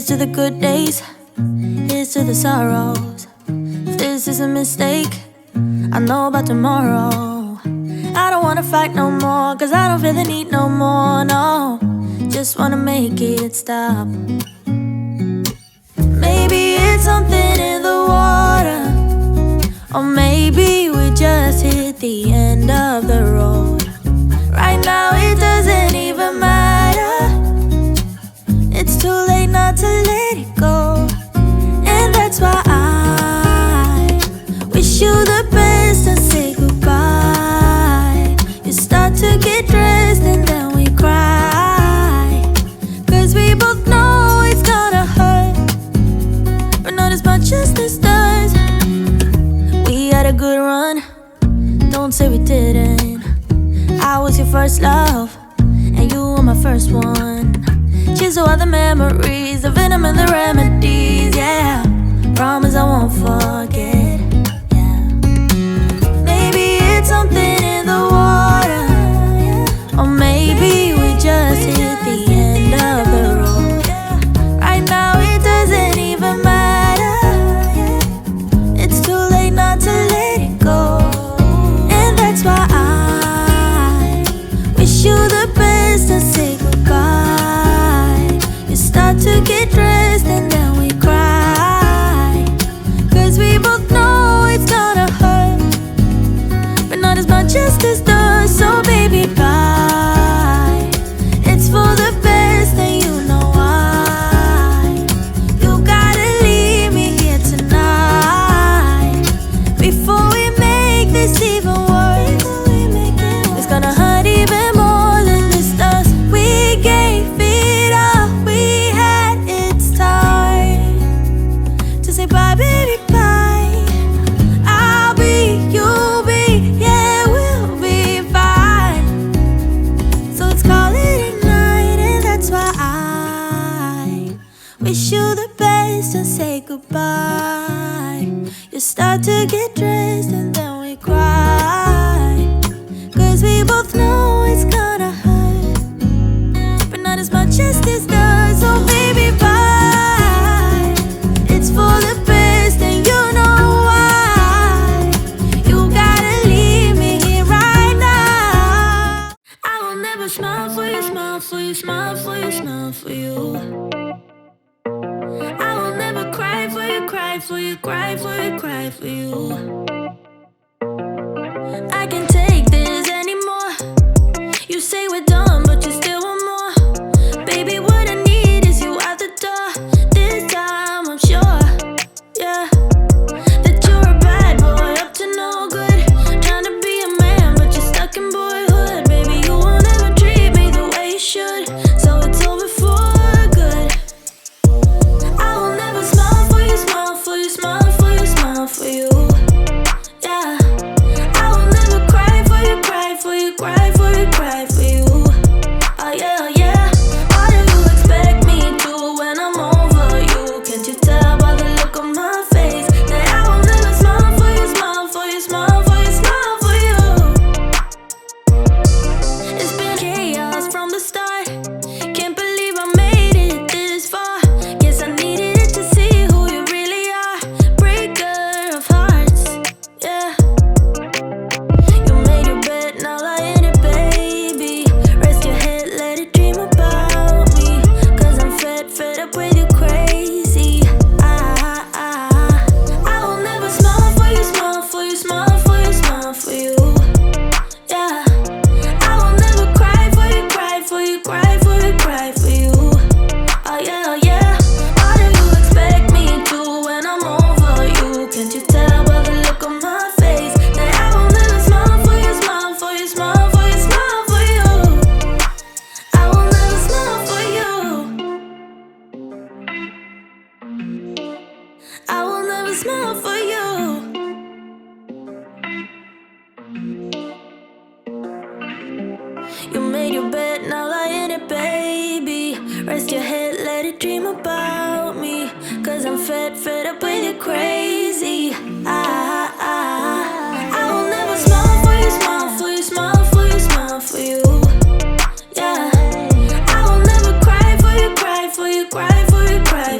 Here's to the good days, here's to the sorrows. If this is a mistake, I know about tomorrow. I don't wanna fight no more, cause I don't feel the need no more, no. Just wanna make it stop. Maybe it's something in the water, or maybe we just hit the end of the road. Right now it doesn't even matter. It's too late not to let it go. And that's why I wish you the best and say goodbye. You start to get dressed and then we cry, cause we both know it's gonna hurt, but not as much as this does. We had a good run, don't say we didn't. I was your first love, and you were my first one. Cheers to all the memories, the venom and the remedies, yeah. Promise I won't forget, yeah. Maybe it's something in the water, or maybe we just hit the end of the road. Right now it doesn't even matter. It's too late not to let it go. And that's why I wish you the best and say goodbye. You start to get dressed and then we cry, cause we both know it's gonna hurt, but not as much as this does. So baby, bye. It's for the best and you know why. You gotta leave me here tonight before we make this even worse. It's gonna hurt even more than this does. We gave it all we had, it's time to say bye, baby, bye. I'll be, you'll be, yeah, we'll be fine. So let's call it a night, and that's why I wish you the best and say goodbye. You start to get dressed and then we cry, cause we both know it's gonna hurt, but not as much as this does. So baby, bye. It's for the best and you know why. You gotta leave me here right now. I will never smile for you, smile for you, smile for you, smile for you. I will never cry for you, cry for you, cry for you, cry for you. I can't take this anymore. You say we're done, but you still want more. Baby, what I need is you out the door. This time I'm sure, yeah, that you're a bad boy up to no good. Trying to be a man, but you're stuck in boyhood. Baby, you won't ever treat me the way you should, so it's over for good. I will never smile for you, smile for you, smile for you, smile for you, yeah. I will never cry for you, cry for you, cry for you, cry for you. Oh yeah, oh yeah. What do you expect me to when I'm over you? Can't you tell by the look on my face that I will never smile for you, smile for you, smile for you, smile for you? It's been chaos from the start. Can't believe I made it this far. Guess I needed it to see who you really are. Breaker of hearts, yeah. You made your bed, now lie in it, baby. Rest your head, let it dream about me, cause I'm fed up with you crazy. I will never smile for you, smile for you, smile for you, smile for you, yeah. I will never cry for you, cry for you, cry for you, cry for you. Oh yeah, oh yeah. What do you expect me to when I'm over you? Can't you tell by the look on my face that I will never smile for you, smile for you, smile for you, smile for you? I will never smile for you. I will never smile for you. You made your bed, now lie in it, baby. Rest your head, let it dream about me, cause I'm fed up with you crazy. I will never smile for you, smile for you, smile for you, smile for you, yeah. I will never cry for you, cry for you, cry for you, cry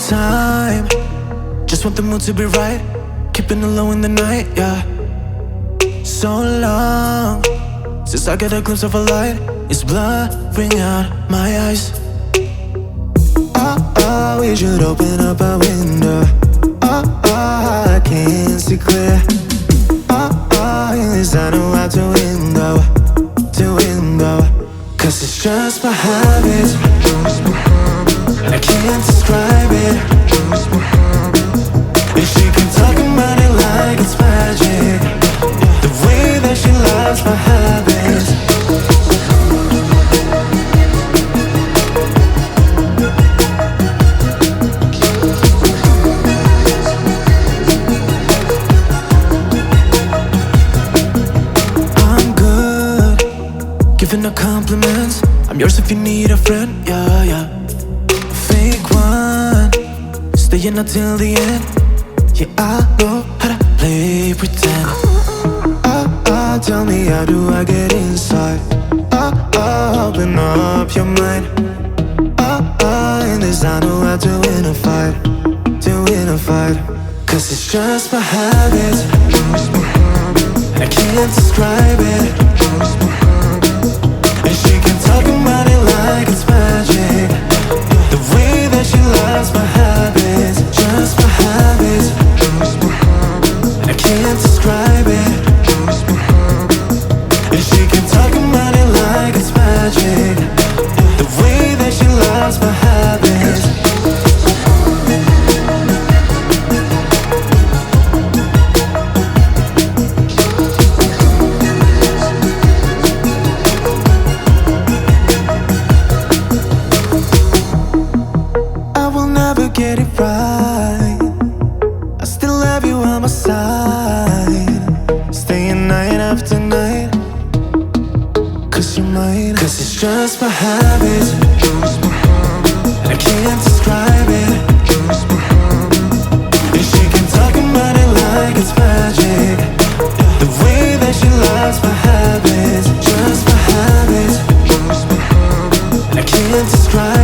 time. Just want the mood to be right, keeping it low in the night, yeah. So long since I got a glimpse of a light, it's blurring out my eyes. We should open up a window. I can't see clear. Yes, I know how to window, cause it's just my habit. I can't describe it. And she can talk about it like it's magic, the way that she loves my habits. I'm good, giving her compliments. I'm yours if you need a friend, yeah, yeah. Fake one, staying until the end. Yeah, I know how to play pretend. Tell me, how do I get inside? Open up your mind. In this I know how to win a fight, cause it's just my habit. I can't describe it. And she can talk about it like it's magic, the way that she loves my habits. Just my habits. I can't describe it. And she can talk about it like it's magic, the way that she loves my habits. I will never get it right. I still have you on my side, staying night after night, cause you're mine. Cause it's just my habit. I can't describe it. And she can talk about it like it's magic, the way that she loves my habits. Just my habit. I can't describe